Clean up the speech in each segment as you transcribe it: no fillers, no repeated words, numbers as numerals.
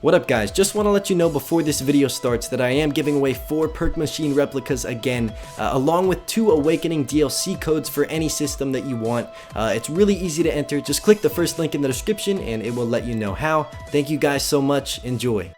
What up guys, just want to let you know before this video starts that I am giving away 4 perk machine replicas again, along with 2 awakening DLC codes for any system that you want. It's really easy to enter, just click the first link in the description and it will let you know how. Thank you guys so much, enjoy.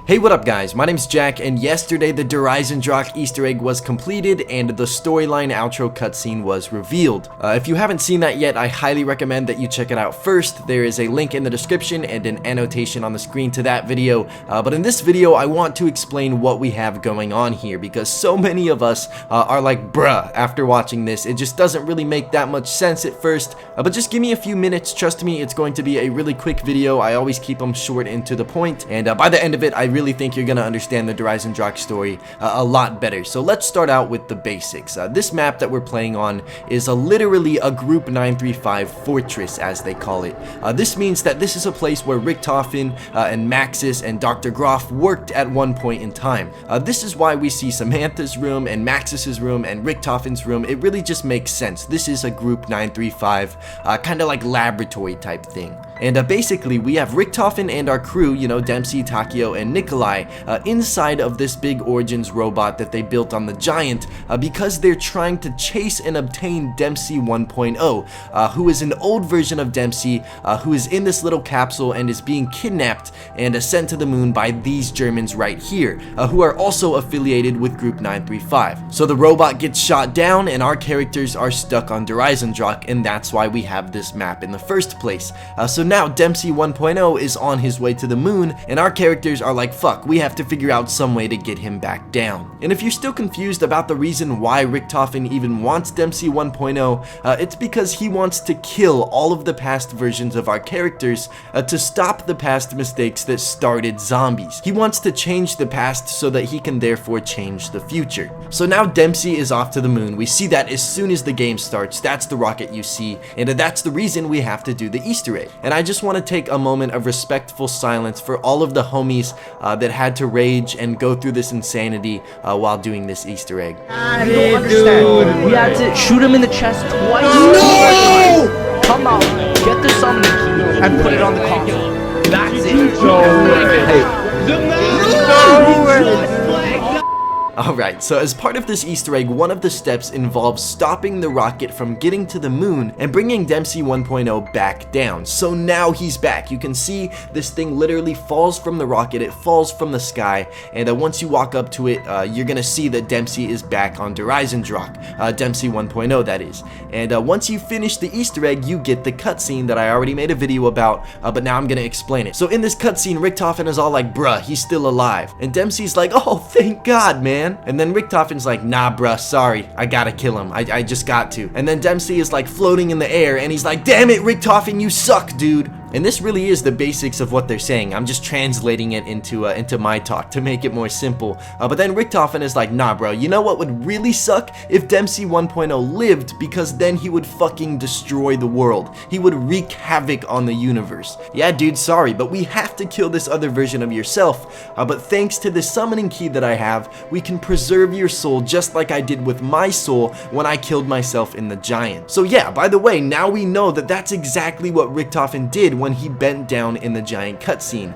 Hey, what up guys, my name's Jack, and yesterday the Eisendrache Easter egg was completed and the storyline outro cutscene was revealed. If you haven't seen that yet, I highly recommend that you check it out first. There is a link in the description and an annotation on the screen to that video, but in this video I want to explain what we have going on here, because so many of us are like, bruh, after watching this. It just doesn't really make that much sense at first, but just give me a few minutes, trust me, it's going to be a really quick video. I always keep them short and to the point, and by the end of it, I really think you're gonna understand the Eisendrache story a lot better. So let's start out with the basics. This map that we're playing on is literally a Group 935 fortress, as they call it. This means that this is a place where Richtofen and Maxis and Dr. Groff worked at one point in time. This is why we see Samantha's room and Maxis's room and Richtofen's room. It really just makes sense. This is a Group 935 kind of like laboratory type thing. And basically, we have Richtofen and our crew, you know, Dempsey, Takio, and Nikolai, inside of this big Origins robot that they built on the Giant, because they're trying to chase and obtain Dempsey 1.0, who is an old version of Dempsey, who is in this little capsule and is being kidnapped and sent to the moon by these Germans right here, who are also affiliated with Group 935. So the robot gets shot down and our characters are stuck on Eisendrache, and that's why we have this map in the first place. So now Dempsey 1.0 is on his way to the moon, and our characters are like, fuck, we have to figure out some way to get him back down. And if you're still confused about the reason why Richtofen even wants Dempsey 1.0, it's because he wants to kill all of the past versions of our characters to stop the past mistakes that started zombies. He wants to change the past so that he can therefore change the future. So now Dempsey is off to the moon. We see that as soon as the game starts. That's the rocket you see, and that's the reason we have to do the Easter egg. And I just want to take a moment of respectful silence for all of the homies that had to rage and go through this insanity while doing this Easter egg. You don't understand. We had to shoot him in the chest twice. No! Come out, get the summoning key, and put it on the console. That's it. Alright, so as part of this Easter egg, one of the steps involves stopping the rocket from getting to the moon and bringing Dempsey 1.0 back down. So now he's back. You can see this thing literally falls from the rocket, it falls from the sky, and once you walk up to it, you're gonna see that Dempsey is back on Eisendrache, Dempsey 1.0 that is. And once you finish the Easter egg, you get the cutscene that I already made a video about, but now I'm gonna explain it. So in this cutscene, Richtofen is all like, bruh, he's still alive. And Dempsey's like, oh, thank God, man. And then Richtofen's like, nah bruh, sorry, I gotta kill him, I just got to. And then Dempsey is like floating in the air and he's like, damn it Richtofen, you suck, dude. And this really is the basics of what they're saying. I'm just translating it into my talk to make it more simple. But then Richtofen is like, nah bro, you know what would really suck? If Dempsey 1.0 lived, because then he would fucking destroy the world. He would wreak havoc on the universe. Yeah dude, sorry, but we have to kill this other version of yourself. But thanks to the summoning key that I have, we can preserve your soul just like I did with my soul when I killed myself in the Giant. So yeah, by the way, now we know that that's exactly what Richtofen did when he bent down in the Giant cutscene.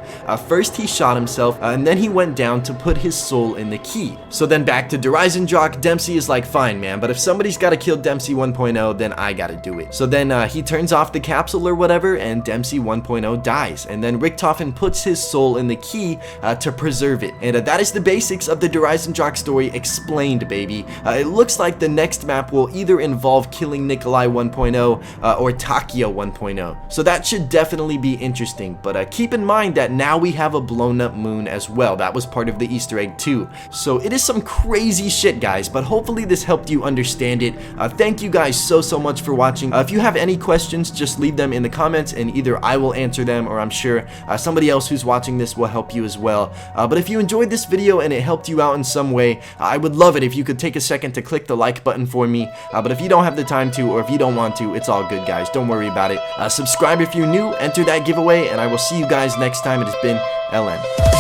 First he shot himself, and then he went down to put his soul in the key. So then back to Eisendrache, Dempsey is like, fine man, but if somebody's gotta kill Dempsey 1.0, then I gotta do it. So then he turns off the capsule or whatever, and Dempsey 1.0 dies. And then Richtofen puts his soul in the key to preserve it. And that is the basics of the Eisendrache story explained, baby. It looks like the next map will either involve killing Nikolai 1.0 or Takio 1.0. So that should definitely be interesting, but keep in mind that now we have a blown up moon as well. That was part of the Easter egg too. So it is some crazy shit guys, but hopefully this helped you understand it. Thank you guys so much for watching. If you have any questions, just leave them in the comments and either I will answer them or I'm sure somebody else who's watching this will help you as well. But if you enjoyed this video and it helped you out in some way, I would love it if you could take a second to click the like button for me. But if you don't have the time to, or if you don't want to, it's all good guys, don't worry about it. Subscribe if you're new, enter that giveaway, and I will see you guys next time. It has been LN.